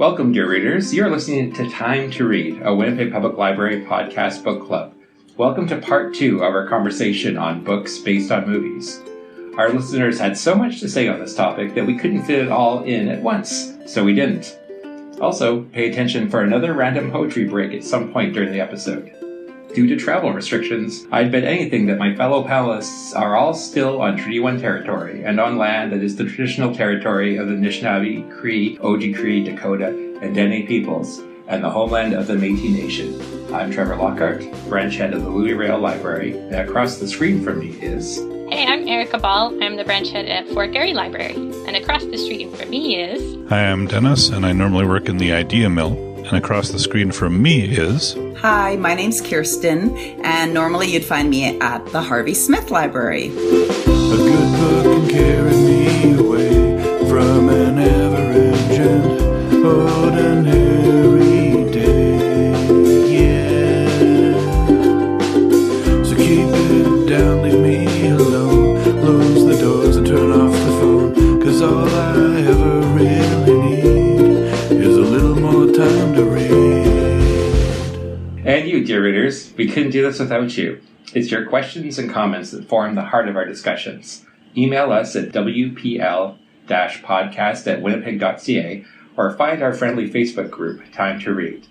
Welcome, dear readers. You're listening to Time to Read, a Winnipeg Public Library podcast book club. Welcome to part 2 of our conversation on books based on movies. Our listeners had so much to say on this topic that we couldn't fit it all in at once, so we didn't. Also, pay attention for another random poetry break at some point during the episode. Due to travel restrictions, I'd bet anything that my fellow panelists are all still on Treaty 1 territory, and on land that is the traditional territory of the Anishinaabe, Cree, Oji-Cree, Dakota, and Dene peoples, and the homeland of the Métis Nation. I'm Trevor Lockhart, branch head of the Louis Riel Library, and across the screen from me is... Hey, I'm Erica Ball. I'm the branch head at Fort Garry Library, and across the street from me is... Hi, I'm Dennis, and I normally work in the Idea Mill, and across the screen from me is... Hi, my name's Kirsten, and normally you'd find me at the Harvey Smith Library. A good book can carry me away from an average and ordinary day, yeah. So keep it down, leave me alone, close the doors and turn off the phone, 'cause all I ever really need is a little more time to read. And you, dear readers, we couldn't do this without you. It's your questions and comments that form the heart of our discussions. Email us at wpl-podcast@winnipeg.ca or find our friendly Facebook group, Time to Read.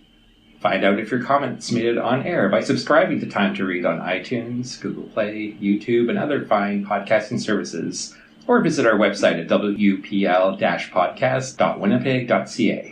Find out if your comments made it on air by subscribing to Time to Read on iTunes, Google Play, YouTube, and other fine podcasting services, or visit our website at wpl-podcast.winnipeg.ca.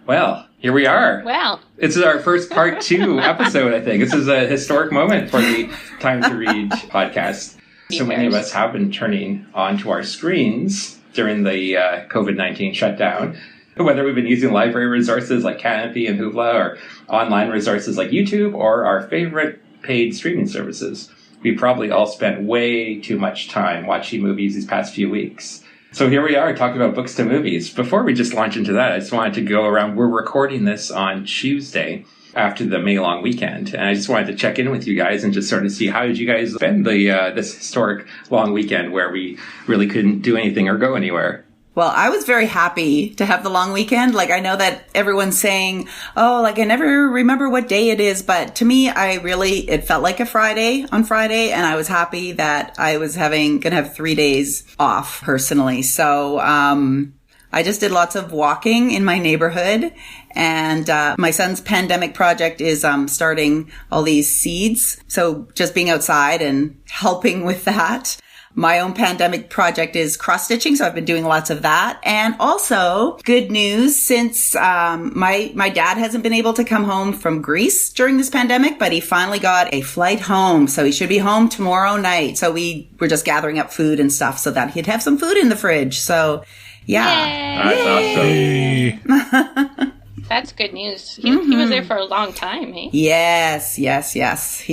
Well, here we are. Wow. This is our first part 2 episode, I think. This is a historic moment for the Time to Read podcast. So many of us have been turning onto our screens during the COVID-19 shutdown. Whether we've been using library resources like Canopy and Hoopla, or online resources like YouTube, or our favorite paid streaming services, we probably all spent way too much time watching movies these past few weeks. So here we are talking about books to movies. Before we just launch into that, I just wanted to go around. We're recording this on Tuesday after the May long weekend, and I just wanted to check in with you guys and just sort of see how did you guys spend the this historic long weekend where we really couldn't do anything or go anywhere. Well, I was very happy to have the long weekend. Like, I know that everyone's saying, oh, like, I never remember what day it is. But to me, it felt like a Friday on Friday. And I was happy that I was gonna have 3 days off personally. So, I just did lots of walking in my neighborhood. And, my son's pandemic project is, starting all these seeds. So just being outside and helping with that. My own pandemic project is cross-stitching, so I've been doing lots of that. And also, good news, since my dad hasn't been able to come home from Greece during this pandemic, but he finally got a flight home, so he should be home tomorrow night. So we were just gathering up food and stuff so that he'd have some food in the fridge. So, yeah. Yay. That's awesome. That's good news. He was there for a long time, eh? Yes, he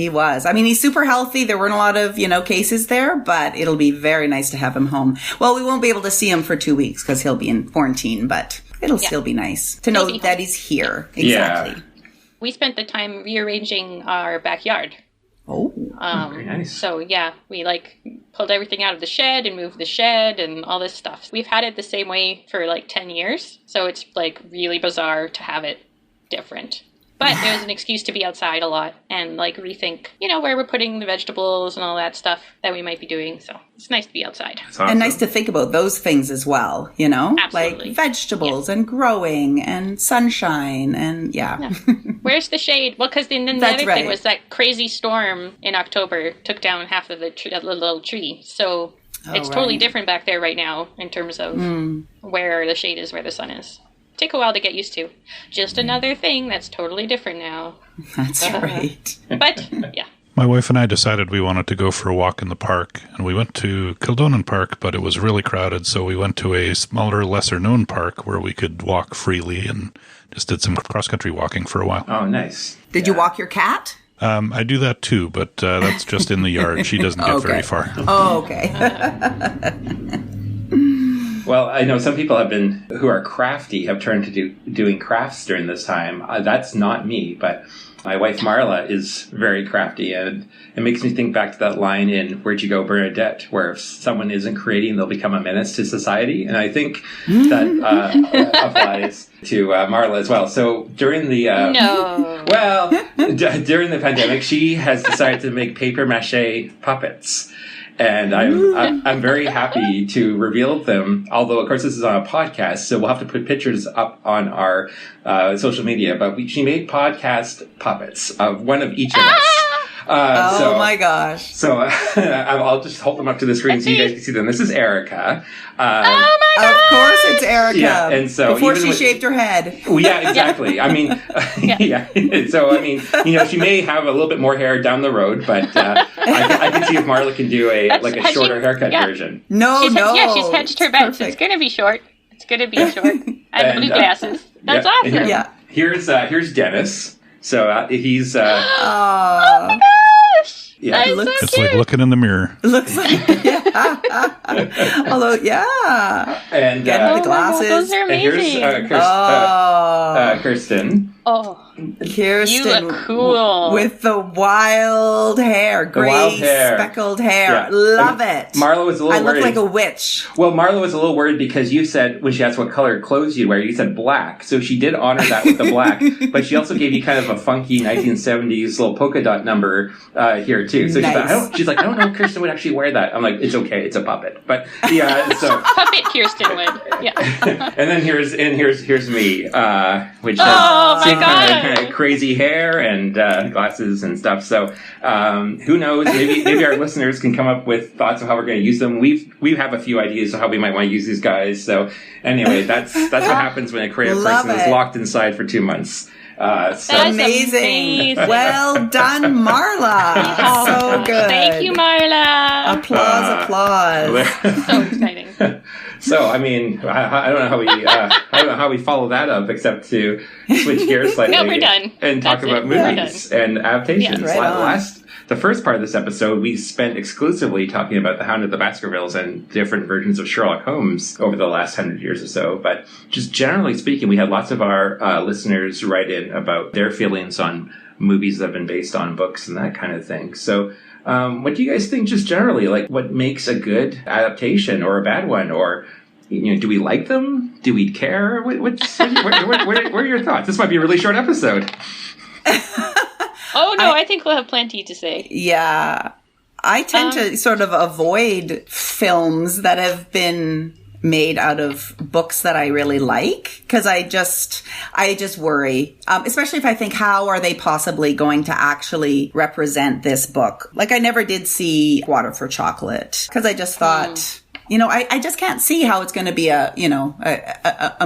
was. I mean, he's super healthy. There weren't a lot of, cases there, but it'll be very nice to have him home. Well, we won't be able to see him for 2 weeks because he'll be in quarantine, but it'll still be nice to know that he's here. Exactly. Yeah. We spent the time rearranging our backyard. Oh, very nice. So, yeah, we, pulled everything out of the shed and moved the shed and all this stuff. We've had it the same way for, 10 years, so it's, really bizarre to have it different. But it was an excuse to be outside a lot and, rethink, where we're putting the vegetables and all that stuff that we might be doing. So it's nice to be outside. Awesome. And nice to think about those things as well, Absolutely. Like vegetables and growing and sunshine and, Where's the shade? Well, because then the other thing was that crazy storm in October took down half of the little tree. So it's totally different back there right now in terms of where the shade is, where the sun is. Take a while to get used to. Just another thing that's totally different now. That's right. But, yeah. My wife and I decided we wanted to go for a walk in the park, and we went to Kildonan Park, but it was really crowded, so we went to a smaller, lesser-known park where we could walk freely and just did some cross-country walking for a while. Oh, nice. Did you walk your cat? I do that too, but that's just in the yard. She doesn't get very far. Oh, okay. Well, I know some people who are crafty, have turned to doing crafts during this time. That's not me, but my wife Marla is very crafty, and it makes me think back to that line in Where'd You Go, Bernadette, where if someone isn't creating, they'll become a menace to society. And I think that applies to Marla as well. So during the during the pandemic, she has decided to make paper mache puppets. And I'm very happy to reveal them, although, of course, this is on a podcast, so we'll have to put pictures up on our social media. But she made podcast puppets of one of each of us. My gosh. So I'll just hold them up to the screen so you guys can see them. This is Erica. Oh my gosh! Of course it's Erica. Yeah, and so before she shaved her head. Well, yeah, exactly. I mean, So, I mean, she may have a little bit more hair down the road, but I can see if Marla can do a shorter haircut version. She's hedged her bet, so it's going to be short. It's going to be short. And blue glasses. That's awesome. Yeah. Here's Dennis. So he's. Oh my gosh! Yeah, it's like looking in the mirror. Looks like, although, and the glasses. God, those are amazing. And here's Kirsten. Oh, Kirsten, you look cool with the wild hair, gray speckled hair. Yeah. Love it. Marla was a little worried. I look like a witch. Well, Marla was a little worried because you said, when she asked what color clothes you'd wear, you said black. So she did honor that with the black, but she also gave you kind of a funky 1970s little polka dot number here too. So she's like, I don't know if Kirsten would actually wear that. I'm like, it's okay, it's a puppet. But so puppet Kirsten would. Yeah. And then here's me, which has kind of crazy hair and glasses and stuff. So who knows? Maybe our listeners can come up with thoughts of how we're going to use them. We have a few ideas of how we might want to use these guys. So anyway, that's what happens when a creative person is locked inside for 2 months. That's amazing. Well done, Marla. So good. Thank you, Marla. Applause. So exciting. So, I mean, I don't know how we follow that up except to switch gears slightly. No, we're done. And talk about movies and adaptations. Yeah, The first part of this episode, we spent exclusively talking about The Hound of the Baskervilles and different versions of Sherlock Holmes over the last 100 years or so. But just generally speaking, we had lots of our listeners write in about their feelings on movies that have been based on books and that kind of thing. So what do you guys think just generally? Like, what makes a good adaptation or a bad one? Or, do we like them? Do we care? What are your thoughts? This might be a really short episode. Oh, no, I think we'll have plenty to say. Yeah. I tend to sort of avoid films that have been made out of books that I really like, because I just worry, especially if I think, how are they possibly going to actually represent this book? Like, I never did see Water for Chocolate, because I just thought, I just can't see how it's going to be a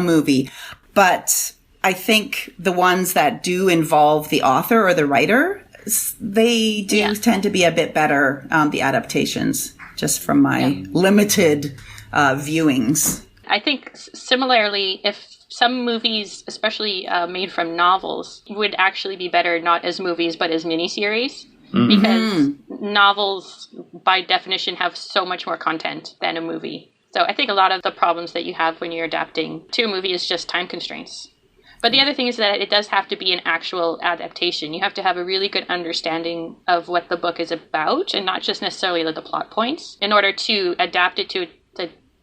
movie. But I think the ones that do involve the author or the writer, they do tend to be a bit better, the adaptations, just from my limited viewings. I think similarly, if some movies, especially made from novels, would actually be better not as movies but as miniseries. Mm-hmm. Because novels, by definition, have so much more content than a movie. So I think a lot of the problems that you have when you're adapting to a movie is just time constraints. But the other thing is that it does have to be an actual adaptation. You have to have a really good understanding of what the book is about, and not just necessarily the plot points, in order to adapt it to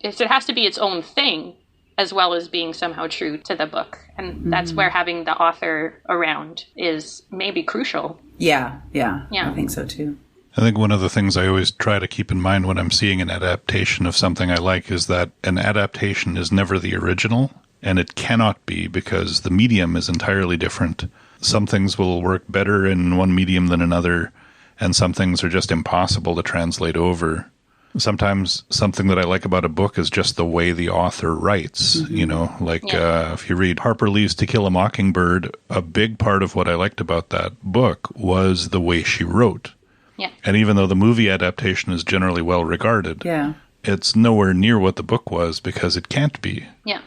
it has to be its own thing, as well as being somehow true to the book. And that's where having the author around is maybe crucial. Yeah. I think so too. I think one of the things I always try to keep in mind when I'm seeing an adaptation of something I like is that an adaptation is never the original. And it cannot be, because the medium is entirely different. Some things will work better in one medium than another, and some things are just impossible to translate over. Sometimes something that I like about a book is just the way the author writes, if you read Harper Lee's To Kill a Mockingbird, a big part of what I liked about that book was the way she wrote. Yeah. And even though the movie adaptation is generally well regarded, it's nowhere near what the book was, because it can't be. Yeah.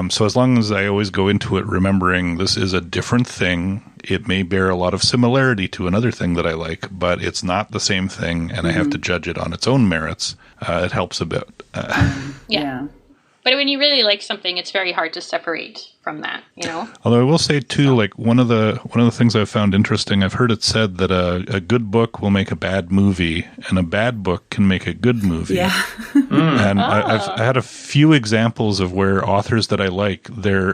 So as long as I always go into it remembering this is a different thing, it may bear a lot of similarity to another thing that I like, but it's not the same thing, and I have to judge it on its own merits. It helps a bit. Yeah. But when you really like something, it's very hard to separate from that, you know? Although I will say too, like one of the things I've found interesting, I've heard it said that a good book will make a bad movie, and a bad book can make a good movie. Yeah. And I had a few examples of where authors that I like,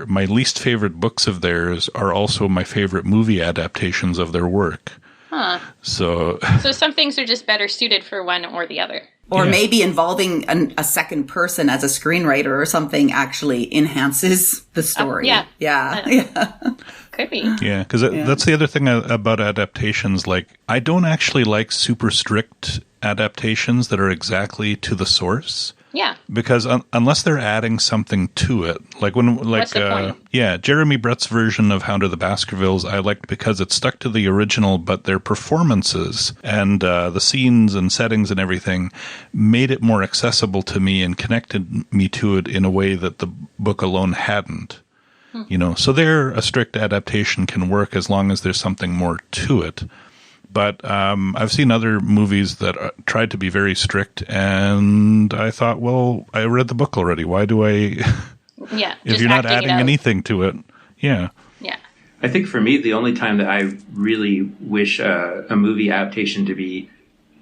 my least favorite books of theirs are also my favorite movie adaptations of their work. Huh. So some things are just better suited for one or the other. Or maybe involving a second person as a screenwriter or something actually enhances the story. Yeah. Could be. Yeah, because that's the other thing about adaptations. Like, I don't actually like super strict adaptations that are exactly to the source. Yeah. Because unless they're adding something to it, What's the point? Jeremy Brett's version of Hound of the Baskervilles I liked because it stuck to the original, but their performances and the scenes and settings and everything made it more accessible to me and connected me to it in a way that the book alone hadn't. You know, so a strict adaptation can work as long as there's something more to it. But I've seen other movies that tried to be very strict, and I thought, well, I read the book already. Why do I? Yeah. If you're not adding anything to it, yeah. Yeah. I think for me, the only time that I really wish a movie adaptation to be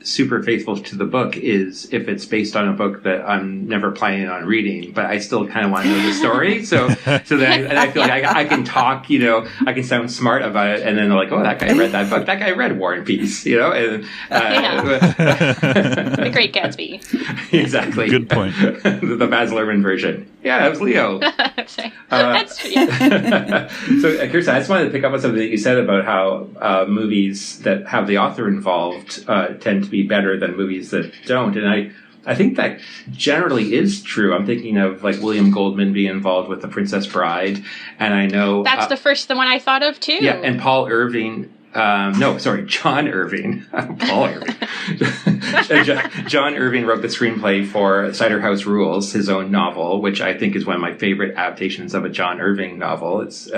super faithful to the book is if it's based on a book that I'm never planning on reading, but I still kind of want to know the story. So that I feel like I can talk, you know, I can sound smart about it, and then they're like, oh, that guy read that book. That guy read War and Peace, you know. And, The Great Gatsby. Exactly. Good point. The Baz Luhrmann version. Yeah, that was Leo. That's So, Kirsten, I just wanted to pick up on something that you said about how movies that have the author involved tend to be better than movies that don't. And I think that generally is true. I'm thinking of like William Goldman being involved with The Princess Bride. And I know... That's the one I thought of, too. Yeah, and Paul Irving... John Irving. Paul Irving. John Irving wrote the screenplay for Cider House Rules, his own novel, which I think is one of my favorite adaptations of a John Irving novel. It's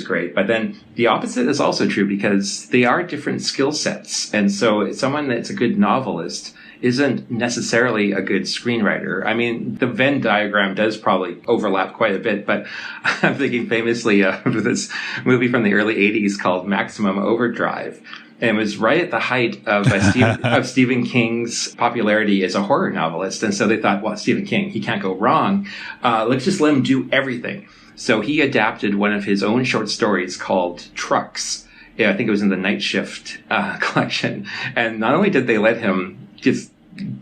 great. But then the opposite is also true because they are different skill sets. And so someone that's a good novelist isn't necessarily a good screenwriter. I mean, the Venn diagram does probably overlap quite a bit, but I'm thinking famously of this movie from the early 80s called Maximum Overdrive. And it was right at the height of Stephen King's popularity as a horror novelist. And so they thought, well, Stephen King, he can't go wrong. Let's just let him do everything. So he adapted one of his own short stories called Trucks. Yeah, I think it was in the Night Shift collection. And not only did they let him just,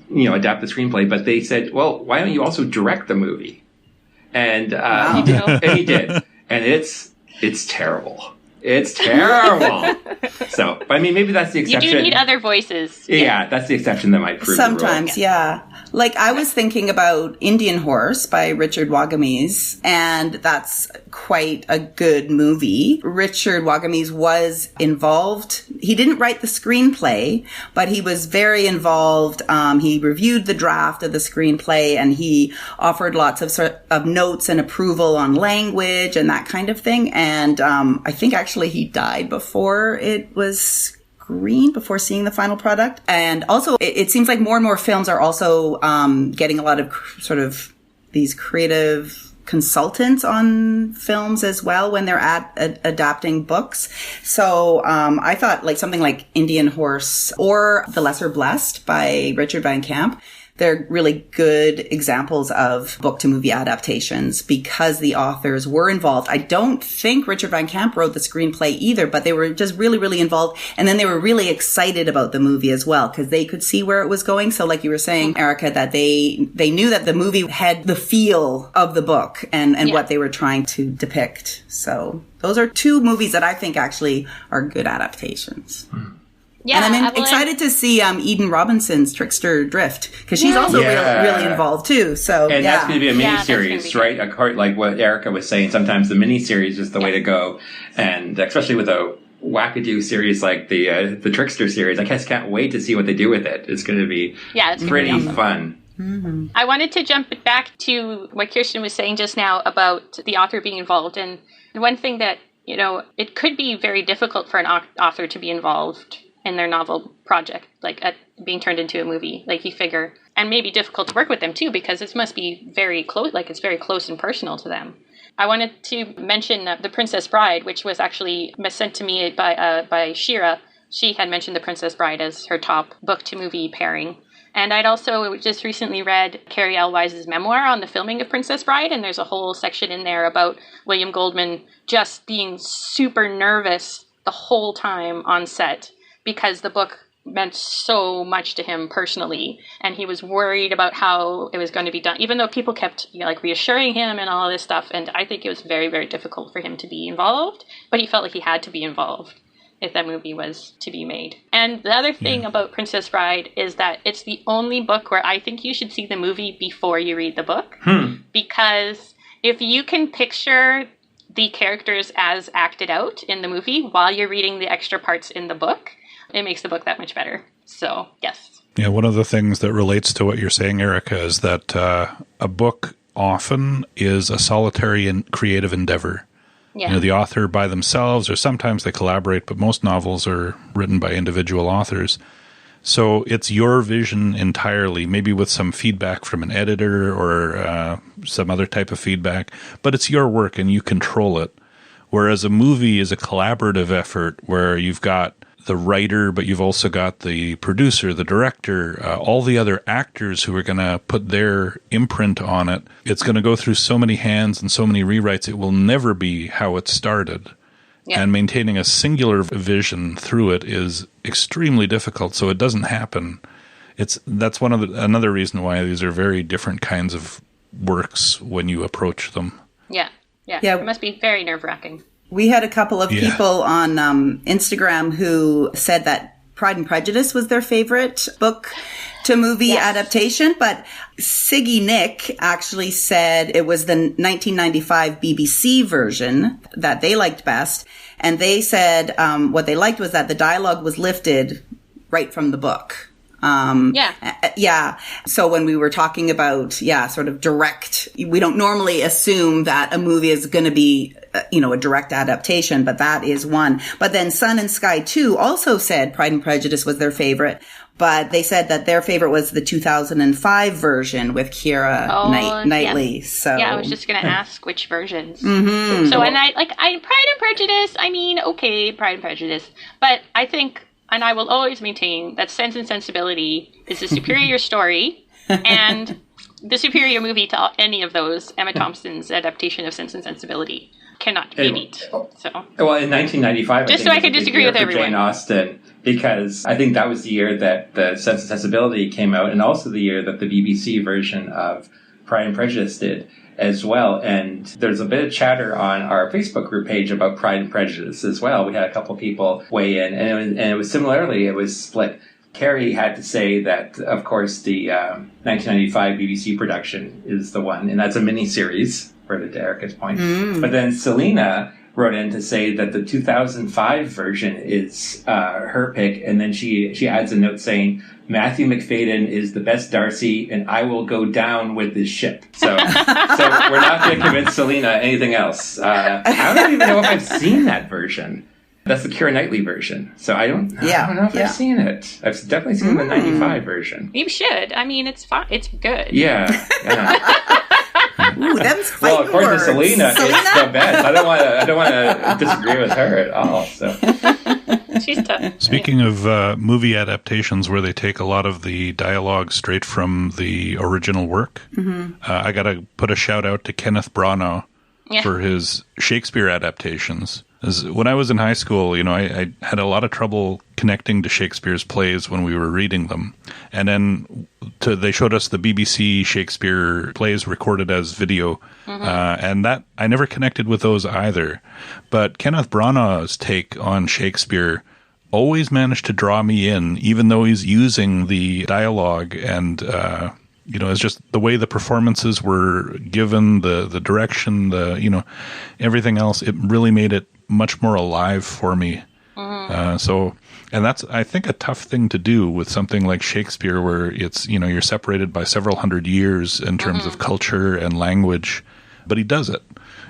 you know, adapt the screenplay, but they said, well, why don't you also direct the movie? And he did. And he did. And it's terrible. It's terrible. So, I mean, maybe that's the exception. You do need other voices. Yeah, that's the exception that might prove sometimes, the rule. yeah. Like, I was thinking about Indian Horse by Richard Wagamese, and that's quite a good movie. Richard Wagamese was involved. He didn't write the screenplay, but he was very involved. He reviewed the draft of the screenplay, and he offered lots of notes and approval on language and that kind of thing. And I think actually he died before it was before seeing the final product. And also it seems like more and more films are also getting a lot of sort of these creative consultants on films as well when they're adapting books. So I thought like something like Indian Horse or The Lesser Blessed by Richard Van Camp, they're really good examples of book-to-movie adaptations because the authors were involved. I don't think Richard Van Camp wrote the screenplay either, but they were just really, really involved. And then they were really excited about the movie as well because they could see where it was going. So like you were saying, Erica, that they knew that the movie had the feel of the book and what they were trying to depict. So those are two movies that I think actually are good adaptations. Yeah, and I'm excited to see Eden Robinson's Trickster Drift because she's also really involved too. So and that's going to be a miniseries, right? Like what Erica was saying, sometimes the miniseries is the way to go, and especially with a wackadoo series like the Trickster series, I just can't wait to see what they do with it. It's going to be pretty fun. Mm-hmm. I wanted to jump back to what Kirsten was saying just now about the author being involved, and one thing that it could be very difficult for an author to be involved in their novel project, like at being turned into a movie. Like, you figure, and maybe difficult to work with them too, because it must be very close, like it's very close and personal to them. I wanted to mention The Princess Bride, which was actually sent to me by Shira. She had mentioned The Princess Bride as her top book to movie pairing. And I'd also just recently read Cary Elwes' memoir on the filming of Princess Bride, and there's a whole section in there about William Goldman just being super nervous the whole time on set because the book meant so much to him personally, and he was worried about how it was going to be done, even though people kept reassuring him and all this stuff. And I think it was very, very difficult for him to be involved, but he felt like he had to be involved if that movie was to be made. And the other thing about Princess Bride is that it's the only book where I think you should see the movie before you read the book. Because if you can picture the characters as acted out in the movie while you're reading the extra parts in the book, it makes the book that much better. So, yes. Yeah, one of the things that relates to what you're saying, Erica, is that a book often is a solitary and creative endeavor. Yeah. You know, the author by themselves, or sometimes they collaborate, but most novels are written by individual authors. So it's your vision entirely, maybe with some feedback from an editor or some other type of feedback, but it's your work and you control it. Whereas a movie is a collaborative effort where you've got the writer, but you've also got the producer, the director, all the other actors who are going to put their imprint on it. It's going to go through so many hands and so many rewrites. It will never be how it started. Yeah. And maintaining a vision through it is extremely difficult. So it doesn't happen. That's another reason why these are very different kinds of works when you approach them. Yeah. It must be very nerve-wracking. We had a couple of people on Instagram who said that Pride and Prejudice was their favorite book to movie adaptation, but Siggy Nick actually said it was the 1995 BBC version that they liked best. And they said what they liked was that the dialogue was lifted right from the book. So when we were talking about, sort of direct, we don't normally assume that a movie is going to be, a direct adaptation, but that is one. But then Sun and Sky 2 also said Pride and Prejudice was their favorite, but they said that their favorite was the 2005 version with Keira Knightley. Yeah. So I was just going to ask which versions. Mm-hmm. So, and I Pride and Prejudice, Pride and Prejudice, but I think, and I will always maintain that Sense and Sensibility is the superior story and the superior movie to any of those. Emma Thompson's adaptation of Sense and Sensibility cannot be beat. So, well, in 1995, just so I could disagree with everyone. Jane Austen, because I think that was the year that the Sense and Sensibility came out, and also the year that the BBC version of Pride and Prejudice did as well. And there's a bit of chatter on our Facebook group page about Pride and Prejudice as well. We had a couple people weigh in, and it was similarly, it was split. Cary had to say that, of course, the 1995 BBC production is the one, and that's a mini-series, for the Erica's point. But then Selena wrote in to say that the 2005 version is her pick, and then she adds a note saying, Matthew McFadden is the best Darcy, and I will go down with this ship. So we're not going to convince Selena anything else. I don't even know if I've seen that version. That's the Keira Knightley version. So I don't know if I've seen it. I've definitely seen the 95 version. You should. I mean, it's fine. It's good. Yeah. Ooh, them's well, according words. to Selena, it's the best. I don't want to disagree with her at all. So she's tough. Speaking of movie adaptations where they take a lot of the dialogue straight from the original work, I got to put a shout out to Kenneth Branagh for his Shakespeare adaptations. When I was in high school, I had a lot of trouble connecting to Shakespeare's plays when we were reading them. And then they showed us the BBC Shakespeare plays recorded as video. And that I never connected with those either. But Kenneth Branagh's take on Shakespeare always managed to draw me in, even though he's using the dialogue and it's just the way the performances were given, the direction, everything else. It really made it much more alive for me. And that's, I think, a tough thing to do with something like Shakespeare, where it's, you're separated by several hundred years in terms of culture and language, but he does it.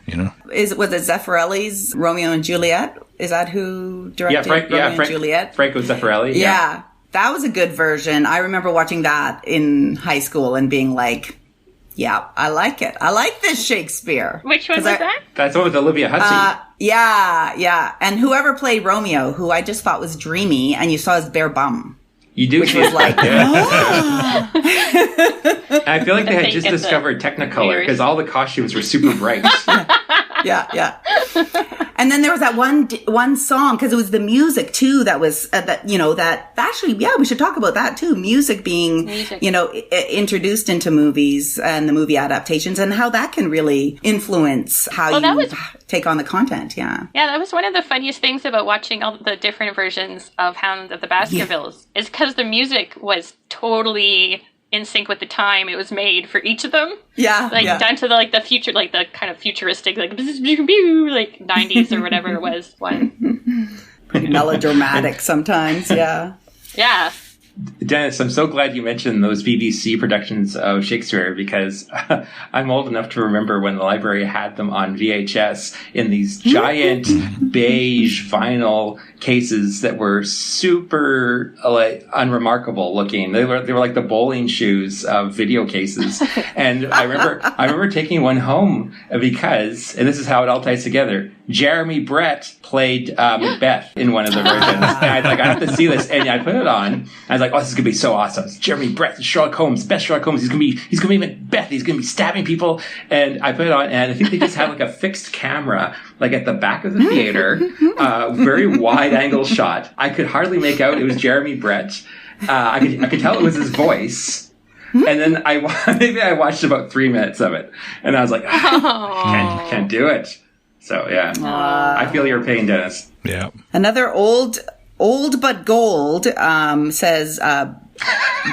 you know. Was it Zeffirelli's Romeo and Juliet? Is that who directed Romeo and Juliet? Franco Zeffirelli. Yeah, that was a good version. I remember watching that in high school and being like, yeah, I like it. I like this Shakespeare. Which one was that? That's one with Olivia Hussey. Yeah. And whoever played Romeo, who I just thought was dreamy, and you saw his bare bum. You do which was like, I feel like they had just discovered Technicolor because all the costumes were super bright. Yeah. And then there was that one song, because it was the music too that was that actually, yeah, we should talk about that too. Music being introduced into movies and the movie adaptations, and how that can really influence how you take on the content. Yeah, that was one of the funniest things about watching all the different versions of Hound of the Baskervilles, is because the music was totally in sync with the time it was made for each of them. Yeah. Down to the future, like the kind of futuristic, like 90s or whatever it was one. Pretty melodramatic sometimes, yeah. Yeah. Dennis, I'm so glad you mentioned those BBC productions of Shakespeare, because I'm old enough to remember when the library had them on VHS in these giant beige vinyl cases that were super unremarkable looking. They were like the bowling shoes of video cases. And I remember taking one home because, and this is how it all ties together, Jeremy Brett played Macbeth in one of the versions. And I have to see this. And I put it on. I was like, oh, this is going to be so awesome. It's Jeremy Brett, Sherlock Holmes, best Sherlock Holmes. He's going to be Macbeth. He's going to be stabbing people. And I put it on, and I think they just had like a fixed camera, like at the back of the theater, very wide angle shot. I could hardly make out it was Jeremy Brett. I could tell it was his voice. And then I watched about 3 minutes of it, and I was like, can't do it. So yeah, I feel your pain, Dennis. Yeah. Another old but gold says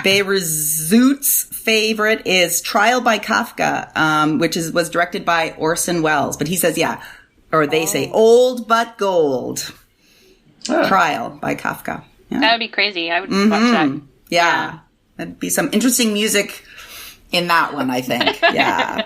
Beirut's favorite is Trial by Kafka, which was directed by Orson Welles. But he says, they say old but gold. Trial by Kafka. Yeah. That would be crazy. I would watch that. Yeah. That'd be some interesting music in that one, I think. Yeah.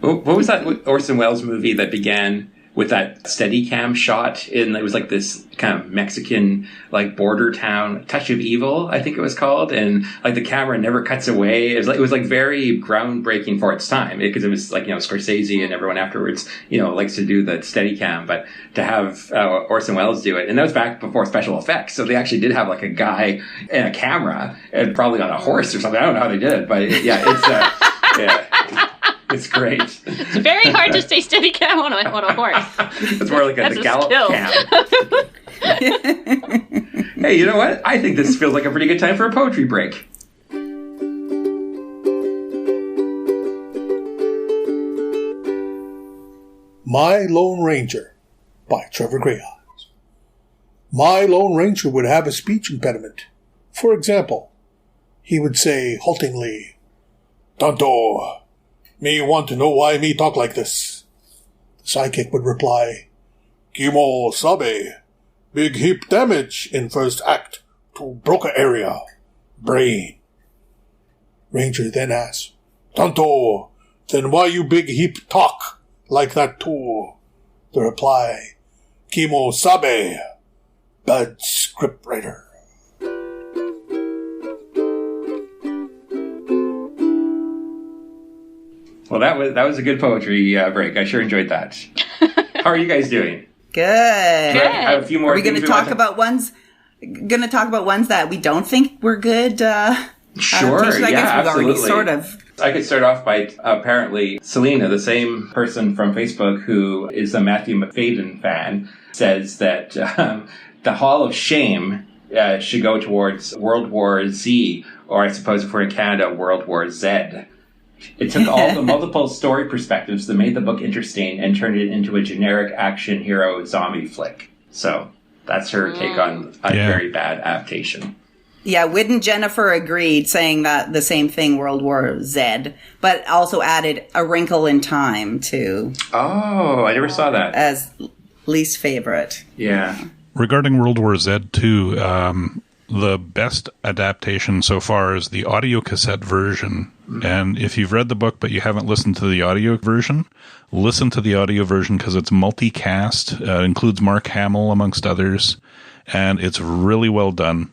What was that Orson Welles movie that began with that Steadicam shot it was like this kind of Mexican like border town, Touch of Evil, I think it was called, and like the camera never cuts away. It was like very groundbreaking for its time, because it was like, Scorsese and everyone afterwards likes to do the Steadicam, but to have Orson Welles do it, and that was back before special effects, so they actually did have like a guy and a camera and probably on a horse or something. I don't know how they did it, but it's great. It's very hard to stay steady cam on a horse. It's more like the gallop cam. Hey, you know what? I think this feels like a pretty good time for a poetry break. My Lone Ranger by Trevor Greyeyes. My Lone Ranger would have a speech impediment. For example, he would say haltingly, "Tonto, me want to know why me talk like this." The sidekick would reply, "Kimo sabe, big heap damage in first act to broca area, brain." Ranger then asks, "Tonto, then why you big heap talk like that too?" The reply, "Kimo sabe, bad script writer." Well, that was a good poetry break. I sure enjoyed that. How are you guys doing? Good. I have a few more. Are we going to talk about ones? Going to talk about ones that we don't think were good. Sure. I guess we've absolutely. already sort of. I could start off by apparently Selena, the same person from Facebook who is a Matthew McFadden fan, says that the Hall of Shame should go towards World War Z, or I suppose if we're in Canada, World War Z. It took all the multiple story perspectives that made the book interesting and turned it into a generic action hero zombie flick. So that's her take on a very bad adaptation. Yeah, Whit and Jennifer agreed, saying that the same thing, World War Z, but also added A Wrinkle in Time to. Oh, I never saw that. As least favorite. Yeah. Regarding World War Z, too, the best adaptation so far is the audio cassette version And if you've read the book but you haven't listened to the audio version, listen to the audio version because it's multicast, includes Mark Hamill amongst others, and it's really well done.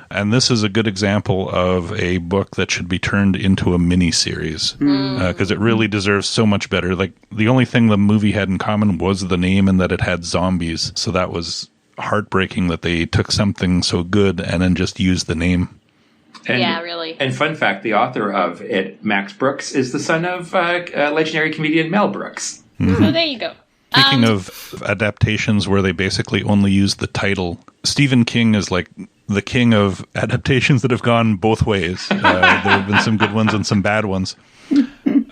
And this is a good example of a book that should be turned into a mini-series because it really deserves so much better. Like, the only thing the movie had in common was the name and that it had zombies. So that was heartbreaking that they took something so good and then just used the name. And, yeah, really. And fun fact, the author of it, Max Brooks, is the son of legendary comedian Mel Brooks. So there you go. Speaking of adaptations where they basically only use the title, Stephen King is like the king of adaptations that have gone both ways. There have been some good ones and some bad ones.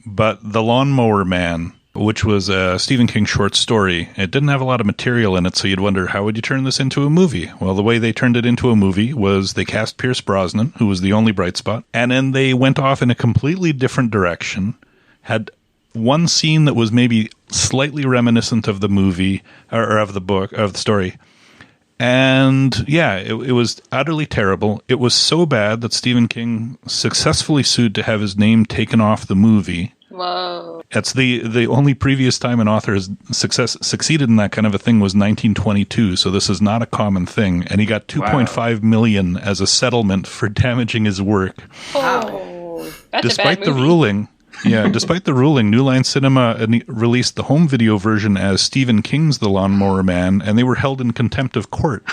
But The Lawnmower Man, which was a Stephen King short story, it didn't have a lot of material in it, so you'd wonder, how would you turn this into a movie? Well, the way they turned it into a movie was they cast Pierce Brosnan, who was the only bright spot, and then they went off in a completely different direction, had one scene that was maybe slightly reminiscent of the movie, or of the book, of the story. And yeah, it was utterly terrible. It was so bad that Stephen King successfully sued to have his name taken off the movie. Whoa. That's the only previous time an author has succeeded in that kind of a thing was 1922, so this is not a common thing. And he got $2.5 million as a settlement for damaging his work. Oh, that's Despite a bad movie. the ruling, despite the ruling, New Line Cinema released the home video version as Stephen King's The Lawnmower Man, and they were held in contempt of court.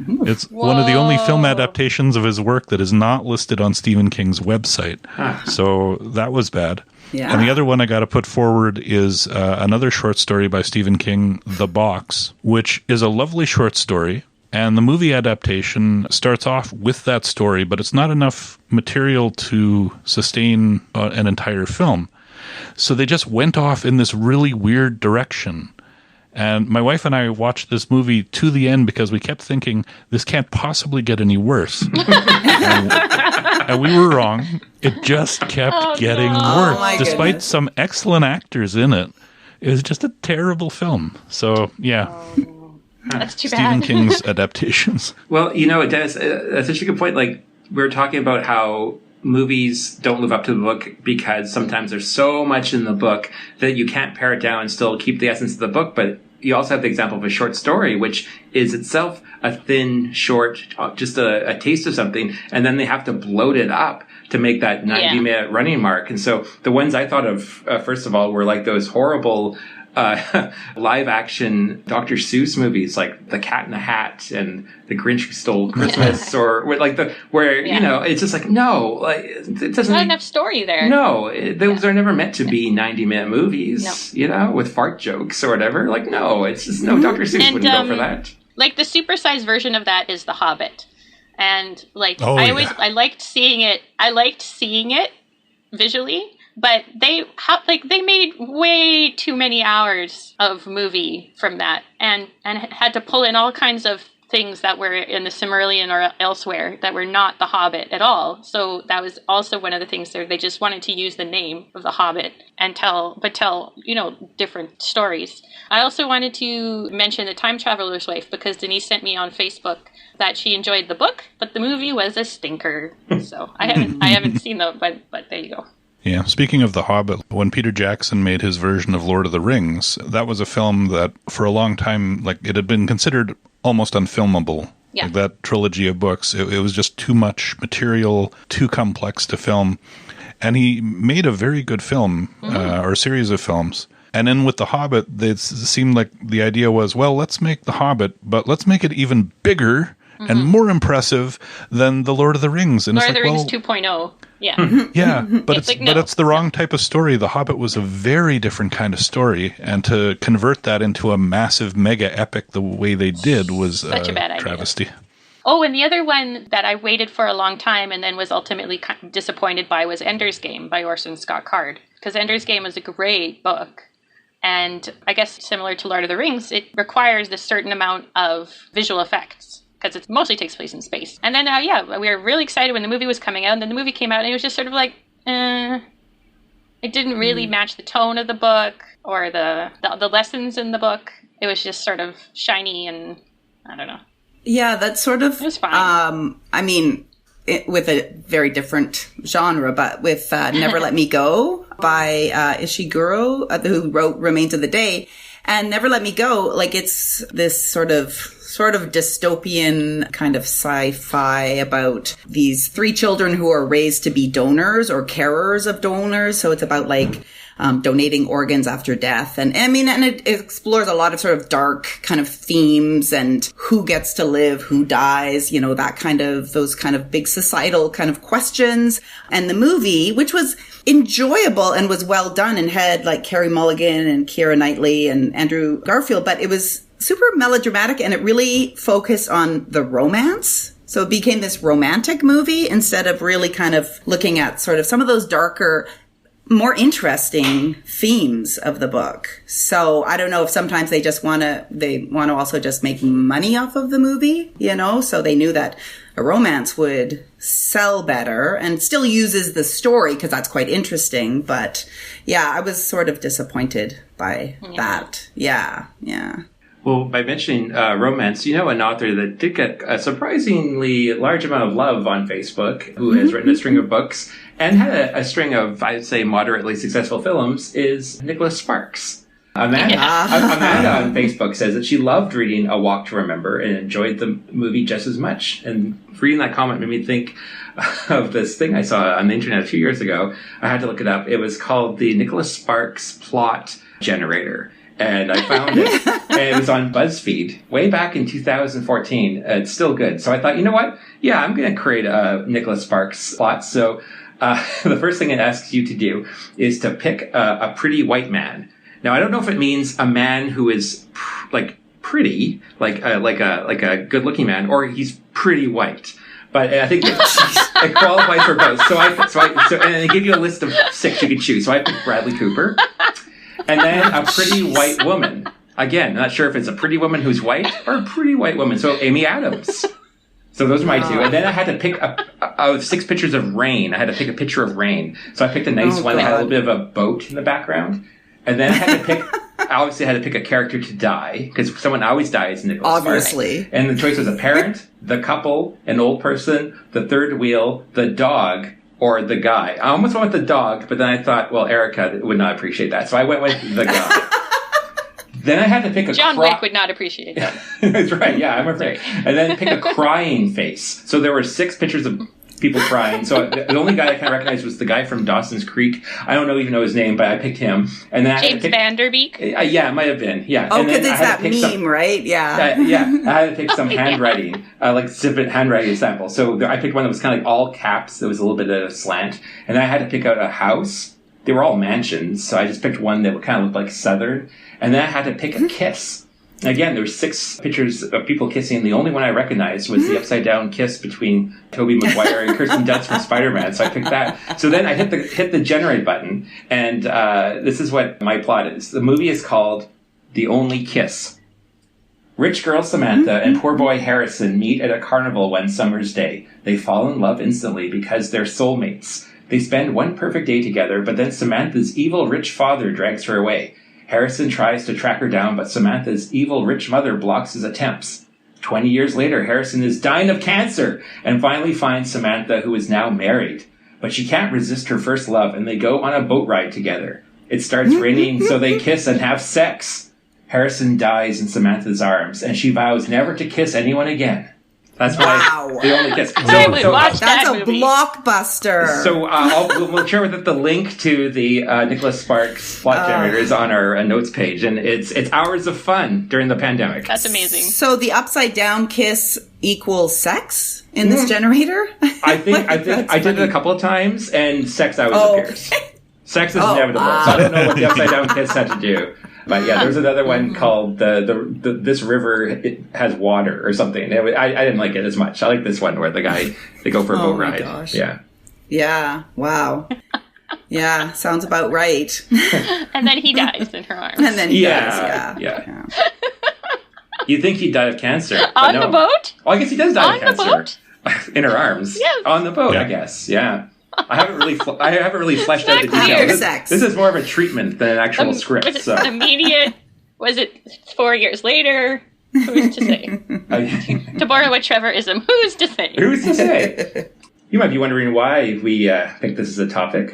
It's one of the only film adaptations of his work that is not listed on Stephen King's website. So that was bad. Yeah. And the other one I got to put forward is another short story by Stephen King, The Box, which is a lovely short story. And the movie adaptation starts off with that story, but it's not enough material to sustain an entire film. So they just went off in this really weird direction. And my wife and I watched this movie to the end because we kept thinking, this can't possibly get any worse. and we were wrong. It just kept getting worse. my Despite goodness. some excellent actors in it. It was just a terrible film. So, yeah. That's too Stephen bad. King's adaptations. Well, Dennis, that's such a good point. Like, we were talking about how movies don't live up to the book because sometimes there's so much in the book that you can't pare it down and still keep the essence of the book. But you also have the example of a short story, which is itself a thin, short, just a taste of something. And then they have to bloat it up to make that 90-minute running mark. And so the ones I thought of, first of all, were like those horrible live action Dr. Seuss movies like The Cat in the Hat and The Grinch Who Stole Christmas or like it's just like, no, like it doesn't. There's not enough story there. No, those are never meant to be 90-minute movies, with fart jokes or whatever. Like, no, it's just no, Dr. Seuss wouldn't go for that. Like the supersized version of that is The Hobbit. And like I liked seeing it. I liked seeing it visually. But they made way too many hours of movie from that, and had to pull in all kinds of things that were in the Silmarillion or elsewhere that were not The Hobbit at all. So that was also one of the things there. They just wanted to use the name of The Hobbit and tell different stories. I also wanted to mention The Time Traveler's Wife because Denise sent me on Facebook that she enjoyed the book, but the movie was a stinker. So I haven't seen them, but there you go. Yeah, speaking of The Hobbit, when Peter Jackson made his version of Lord of the Rings, that was a film that for a long time, like, it had been considered almost unfilmable. Yeah. Like that trilogy of books, it was just too much material, too complex to film. And he made a very good film, or a series of films. And then with The Hobbit, it seemed like the idea was, well, let's make The Hobbit, but let's make it even bigger and more impressive than The Lord of the Rings. And Lord of the Rings 2.0. Yeah. Yeah, but it's the wrong type of story. The Hobbit was a very different kind of story, and to convert that into a massive mega epic the way they did was such a bad idea. Travesty. Oh, and the other one that I waited for a long time and then was ultimately disappointed by was Ender's Game by Orson Scott Card. Because Ender's Game was a great book. And I guess similar to Lord of the Rings, it requires a certain amount of visual effects. Because it mostly takes place in space. And then, we were really excited when the movie was coming out. And then the movie came out and it was just sort of like, it didn't really match the tone of the book or the lessons in the book. It was just sort of shiny and, I don't know. Yeah, that's sort of... It was fine. I mean, with a very different genre, but with Never Let Me Go by Ishiguro, who wrote Remains of the Day. And Never Let Me Go, like, it's this sort of dystopian kind of sci-fi about these 3 children who are raised to be donors or carers of donors. So it's about like donating organs after death. And it explores a lot of sort of dark kind of themes and who gets to live, who dies, you know, those kind of big societal kind of questions. And the movie, which was enjoyable and was well done and had like Cary Mulligan and Keira Knightley and Andrew Garfield, but it was super melodramatic and it really focused on the romance. So it became this romantic movie instead of really kind of looking at sort of some of those darker, more interesting themes of the book. So I don't know if sometimes they want to also just make money off of the movie, you know, so they knew that a romance would sell better and still uses the story because that's quite interesting. But yeah, I was sort of disappointed by that. Yeah. Well, by mentioning romance, you know an author that did get a surprisingly large amount of love on Facebook, who has written a string of books and had a string of, I'd say, moderately successful films, is Nicholas Sparks. Amanda on Facebook says that she loved reading A Walk to Remember and enjoyed the movie just as much. And reading that comment made me think of this thing I saw on the internet a few years ago. I had to look it up. It was called the Nicholas Sparks Plot Generator. And I found it, and it was on BuzzFeed way back in 2014. It's still good. So I thought, you know what? Yeah, I'm going to create a Nicholas Sparks plot. So the first thing it asks you to do is to pick a pretty white man. Now, I don't know if it means a man who is pretty, like a good-looking man, or he's pretty white. But I think it qualifies for both. So and they give you a list of 6 you could choose. So I picked Bradley Cooper. And then a pretty white woman. Again, not sure if it's a pretty woman who's white or a pretty white woman. So Amy Adams. So those are my 2. And then I had to pick out of 6 pictures of rain. I had to pick a picture of rain. So I picked a nice one that had a little bit of a boat in the background. And then I had to pick, obviously I had to pick a character to die, because someone always dies in Nicholas Sparks. Obviously. And the choice was a parent, the couple, an old person, the third wheel, the dog, or the guy. I almost went with the dog, but then I thought, well, Erica would not appreciate that. So I went with the guy. Then I had to pick a... John Wick would not appreciate that. That's right, yeah, I'm afraid. And then pick a crying face. So there were 6 pictures of people crying. So the only guy I kind of recognized was the guy from Dawson's Creek. I don't even know his name, but I picked him. And then James Vanderbeek? Yeah, it might have been, yeah. Oh, because it's that meme, right? Yeah. I had to pick some handwriting, like different handwriting samples. So I picked one that was kind of like all caps. There was a little bit of a slant. And then I had to pick out a house. They were all mansions, so I just picked one that kind of looked like Southern. And then I had to pick a kiss. Again, there were 6 pictures of people kissing. The only one I recognized was the upside-down kiss between Tobey Maguire and Kirsten Dunst from Spider-Man, so I picked that. So then I hit the generate button, and this is what my plot is. The movie is called The Only Kiss. Rich girl Samantha and poor boy Harrison meet at a carnival one summer's day. They fall in love instantly because they're soulmates. They spend one perfect day together, but then Samantha's evil rich father drags her away. Harrison tries to track her down, but Samantha's evil rich mother blocks his attempts. 20 years later, Harrison is dying of cancer and finally finds Samantha, who is now married. But she can't resist her first love, and they go on a boat ride together. It starts raining, so they kiss and have sex. Harrison dies in Samantha's arms, and she vows never to kiss anyone again. That's why the only kiss. That's a blockbuster. So we'll share with it the link to the Nicholas Sparks plot generator is on our notes page, and it's hours of fun during the pandemic. That's amazing. So the upside down kiss equals sex in this generator? I think I did it a couple of times, and sex always appears. Sex is inevitable. So I don't know what the upside down kiss had to do. But yeah, there's another one called this river it has water or something. I didn't like it as much. I like this one where they go for a boat ride. Gosh. Yeah. Yeah. Wow. Yeah. Sounds about right. And then he dies in her arms. And then he does. Yeah. You think he'd die of cancer? On the boat? Well, I guess he does die of cancer. On the boat? In her arms. Yes. On the boat, I guess. Yeah. I haven't really fleshed out the details. This is more of a treatment than an actual script. Was it immediate? Was it 4 years later? Who's to say? To borrow a Trevorism, who's to say? Who's to say? You might be wondering why we think this is a topic.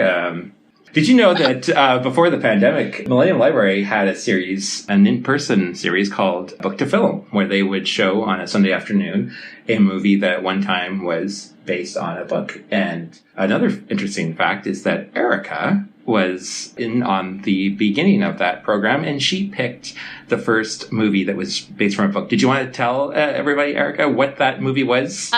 Did you know that before the pandemic, Millennium Library had a series, an in-person series called Book to Film, where they would show on a Sunday afternoon a movie that one time was based on a book. And another interesting fact is that Erica was in on the beginning of that program, and she picked the first movie that was based from a book. Did you want to tell everybody, Erica, what that movie was?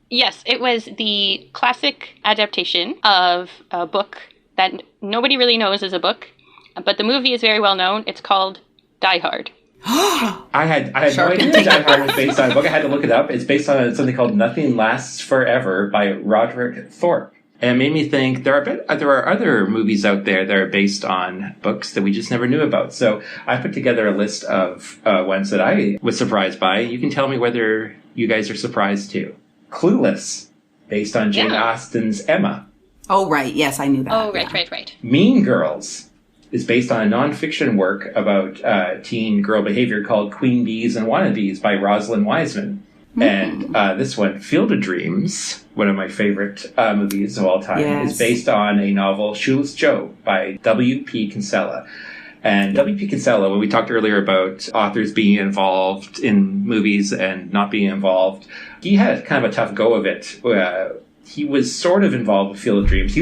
Yes, it was the classic adaptation of a book that nobody really knows is a book, but the movie is very well known. It's called Die Hard. I had no idea Die Hard was based on a book. I had to look it up. It's based on something called Nothing Lasts Forever by Roderick Thorpe. And it made me think there are other movies out there that are based on books that we just never knew about. So I put together a list of ones that I was surprised by. You can tell me whether you guys are surprised too. Clueless, based on Jane Austen's Emma. Oh, right. Yes, I knew that. Oh, right. Mean Girls is based on a nonfiction work about teen girl behavior called Queen Bees and Wannabes by Rosalind Wiseman. And this one, Field of Dreams, one of my favorite movies of all time, is based on a novel, Shoeless Joe, by W.P. Kinsella. And W.P. Kinsella, when we talked earlier about authors being involved in movies and not being involved, he had kind of a tough go of it. He was sort of involved with Field of Dreams. He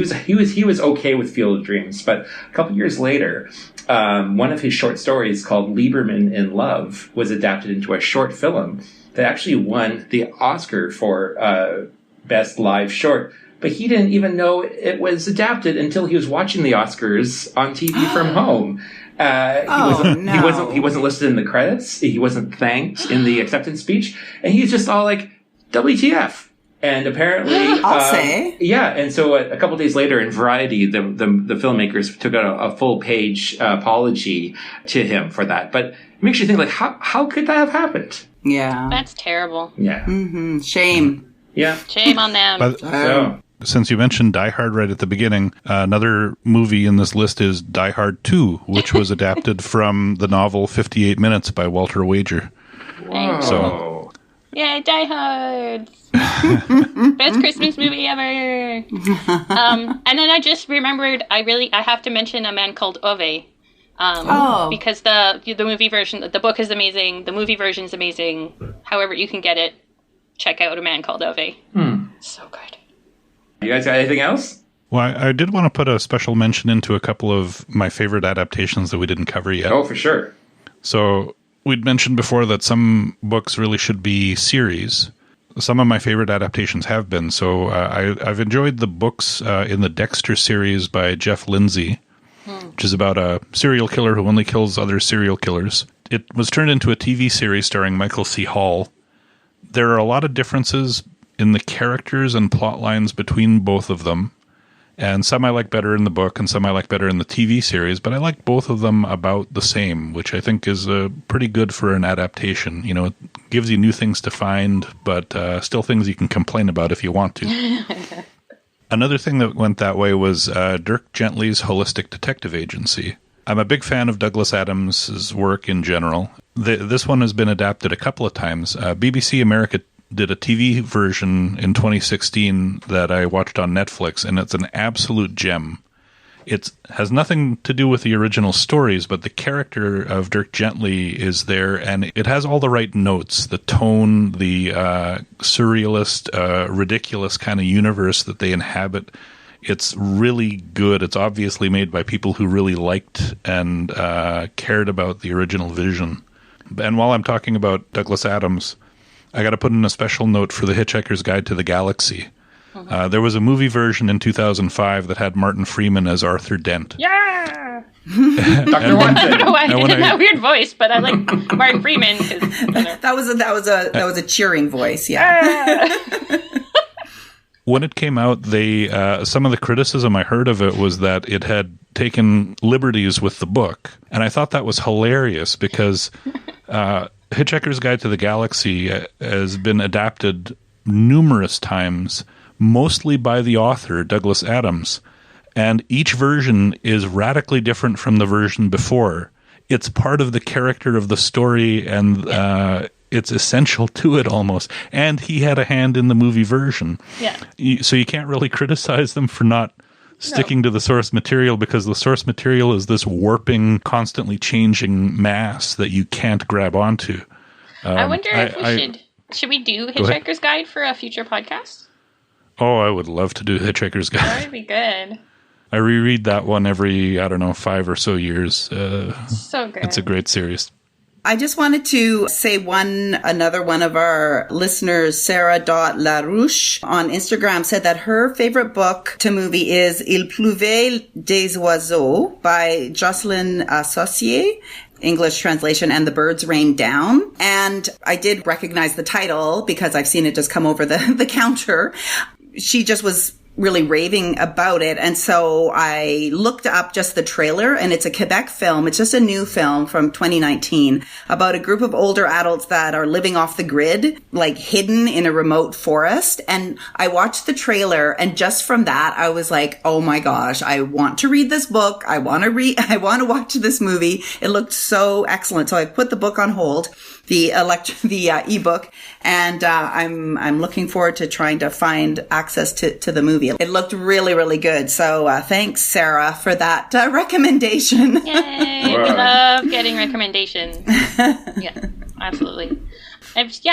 was okay with Field of Dreams, but a couple years later, one of his short stories called Lieberman in Love was adapted into a short film that actually won the Oscar for Best Live Short. But he didn't even know it was adapted until he was watching the Oscars on TV from home. He wasn't listed in the credits. He wasn't thanked in the acceptance speech, and he's just all like, "WTF?" And apparently, I'll say, And so a couple days later, in Variety, the filmmakers took out a full page apology to him for that. But it makes you think, like, how could that have happened? Yeah, that's terrible. Yeah, shame. Yeah, shame on them. Since you mentioned Die Hard right at the beginning, another movie in this list is Die Hard 2, which was adapted from the novel 58 Minutes by Walter Wager. Whoa. So, yay, Die Hard! Best Christmas movie ever! And then I just remembered, I have to mention A Man Called Ove. Because the movie version, the book is amazing, the movie version is amazing. However you can get it, check out A Man Called Ove. So good. You guys got anything else? Well, I did want to put a special mention into a couple of my favorite adaptations that we didn't cover yet. Oh, for sure. So we'd mentioned before that some books really should be series. Some of my favorite adaptations have been. So I've enjoyed the books in the Dexter series by Jeff Lindsay, which is about a serial killer who only kills other serial killers. It was turned into a TV series starring Michael C. Hall. There are a lot of differences in the characters and plot lines between both of them. And some I like better in the book and some I like better in the TV series, but I like both of them about the same, which I think is pretty good for an adaptation. You know, it gives you new things to find, but still things you can complain about if you want to. Another thing that went that way was Dirk Gently's Holistic Detective Agency. I'm a big fan of Douglas Adams' work in general. This one has been adapted a couple of times. BBC America did a TV version in 2016 that I watched on Netflix, and it's an absolute gem. It has nothing to do with the original stories, but the character of Dirk Gently is there, and it has all the right notes. The tone, the surrealist, ridiculous kind of universe that they inhabit. It's really good. It's obviously made by people who really liked and cared about the original vision. And while I'm talking about Douglas Adams, I got to put in a special note for The Hitchhiker's Guide to the Galaxy. There was a movie version in 2005 that had Martin Freeman as Arthur Dent. Yeah! Dr. Watson. I don't know why he did that weird voice, but I like Martin Freeman. That was a cheering voice, yeah. When it came out, some of the criticism I heard of it was that it had taken liberties with the book. And I thought that was hilarious because Hitchhiker's Guide to the Galaxy has been adapted numerous times, mostly by the author, Douglas Adams. And each version is radically different from the version before. It's part of the character of the story, and it's essential to it almost. And he had a hand in the movie version. Yeah. So you can't really criticize them for not sticking to the source material, because the source material is this warping, constantly changing mass that you can't grab onto. I wonder if we should we do Hitchhiker's Guide for a future podcast? Oh, I would love to do Hitchhiker's Guide. That would be good. I reread that one every, 5 or so years. So good. It's a great series. I just wanted to say another one of our listeners, Sarah.Larouche on Instagram, said that her favorite book to movie is Il pleuvait des oiseaux by Jocelyn Saucier. English translation, and The Birds Rain Down. And I did recognize the title because I've seen it just come over the counter. She just was really raving about it. And so I looked up just the trailer, and it's a Quebec film. It's just a new film from 2019 about a group of older adults that are living off the grid, like hidden in a remote forest. And I watched the trailer, and just from that, I was like, oh my gosh, I want to read this book. I want to watch this movie. It looked so excellent. So I put the book on hold, the ebook, and I'm looking forward to trying to find access to the movie. It looked really, really good. So thanks, Sarah, for that recommendation. Yay! We love getting recommendations. Yeah, absolutely.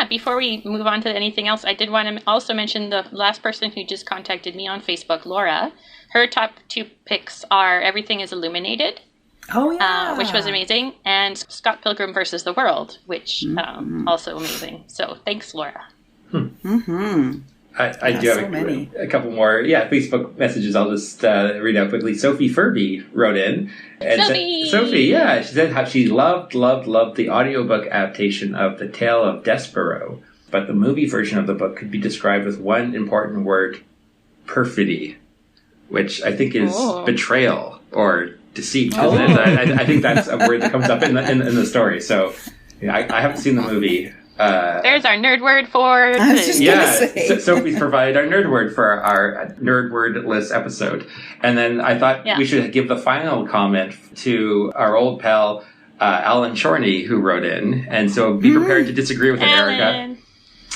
Before we move on to anything else, I did want to also mention the last person who just contacted me on Facebook, Laura. Her top 2 picks are Everything is Illuminated. Oh, yeah. Which was amazing. And Scott Pilgrim versus the World, which also amazing. So thanks, Laura. Mm-hmm. I do have a couple more Facebook messages I'll just read out quickly. Sophie Furby wrote in. And Sophie, she said how she loved the audiobook adaptation of The Tale of Despereaux, but the movie version of the book could be described with one important word, perfidy, which I think is betrayal or deceit. Isn't it? I think that's a word that comes up in the story. So I haven't seen the movie. There's our nerd word for today. Sophie's provided our nerd word for our nerd word list episode. And then I thought we should give the final comment to our old pal, Alan Shorney, who wrote in. And so be prepared to disagree with Erica.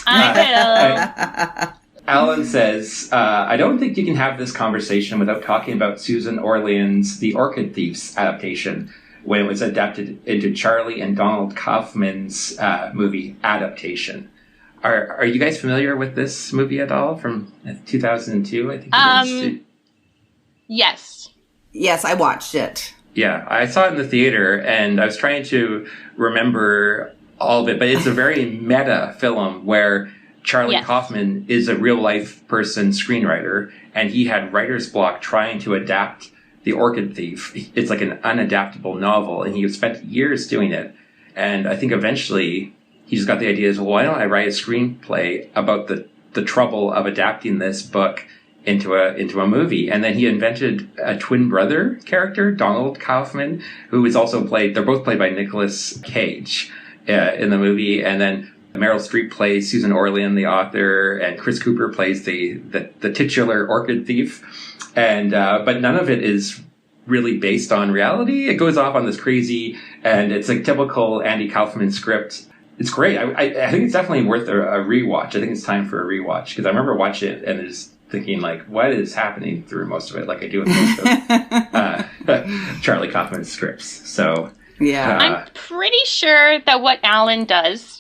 I will. Alan says, I don't think you can have this conversation without talking about Susan Orlean's The Orchid Thieves adaptation, when it was adapted into Charlie and Donald Kaufman's movie Adaptation. Are you guys familiar with this movie at all from 2002? I think it is. Yes. Yes, I watched it. Yeah, I saw it in the theater, and I was trying to remember all of it, but it's a very meta film where Charlie Kaufman is a real-life person screenwriter, and he had writer's block trying to adapt The Orchid Thief. It's like an unadaptable novel, and he spent years doing it. And I think eventually he just got the idea, well, why don't I write a screenplay about the trouble of adapting this book into a movie? And then he invented a twin brother character, Donald Kaufman, who is also they're both played by Nicolas Cage in the movie. And then Meryl Streep plays Susan Orlean, the author, and Chris Cooper plays the titular Orchid Thief. And but none of it is really based on reality. It goes off on this crazy, and it's a typical Andy Kaufman script. It's great. I think it's definitely worth a rewatch. I think it's time for a rewatch, because I remember watching it and just thinking, like, what is happening through most of it, like I do with most of Charlie Kaufman's scripts. So I'm pretty sure that what Alan does,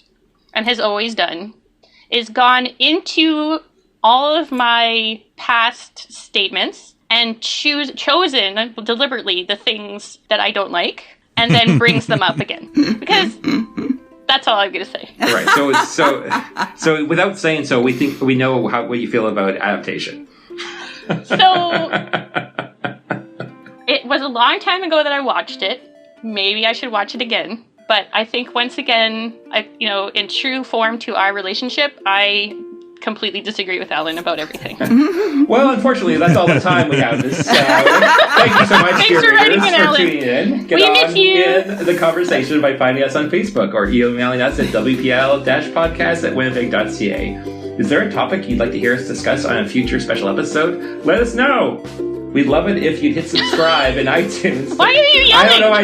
and has always done, is gone into all of my past statements and chosen deliberately the things that I don't like, and then brings them up again. Because that's all I'm going to say. Right. So without saying so, we know what you feel about Adaptation. So it was a long time ago that I watched it. Maybe I should watch it again. But I think once again, in true form to our relationship, I completely disagree with Alan about everything. Well, unfortunately, that's all the time we have. Thank you so much, Thanks for writing in, Alan. Tuning in. We miss you. In the conversation by finding us on Facebook or emailing us at wpl-podcast@winnipeg.ca. Is there a topic you'd like to hear us discuss on a future special episode? Let us know. We'd love it if you'd hit subscribe in iTunes. Why are you yelling? I don't know. I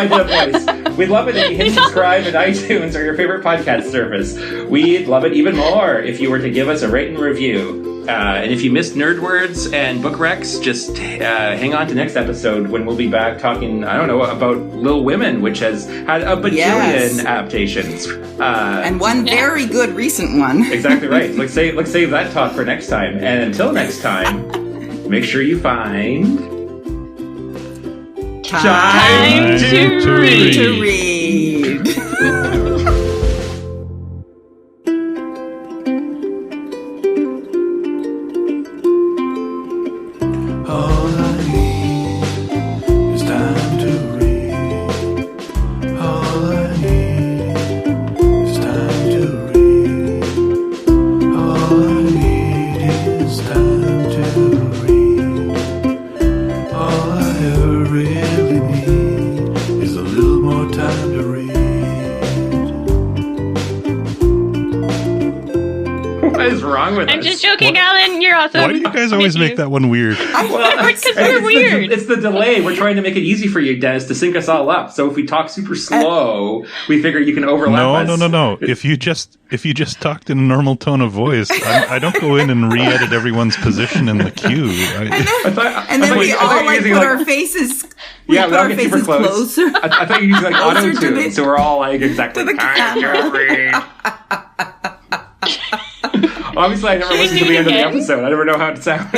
did a voice. We'd love it if you hit subscribe in iTunes or your favorite podcast service. We'd love it even more if you were to give us a rate and review. And if you missed Nerd Words and Book Recs, just hang on to next episode when we'll be back talking, I don't know, about Little Women, which has had a bajillion adaptations. And one very good recent one. Exactly right. Let's save that talk for next time. And until next time, make sure you find... Time to read. To read. All I need is time to read. All I need is time to read. All I need is time to read. All I ever really need is a little more time to read. What is wrong with us? I'm just joking, Alan. You're awesome. Why do you guys always make that one weird? Because we're weird. It's the delay. We're trying to make it easy for you, Dennis, to sync us all up. So if we talk super slow, we figure you can overlap us. No. If you just talked in a normal tone of voice, I don't go in and re-edit everyone's position in the queue. And then we all like put our faces. We put our faces super close. closer. I thought you used like Closer auto to tune, the- so we're all like exactly. to the camera. Obviously, I never Should we listened to do the it end of the again? episode. I never know how it sounds.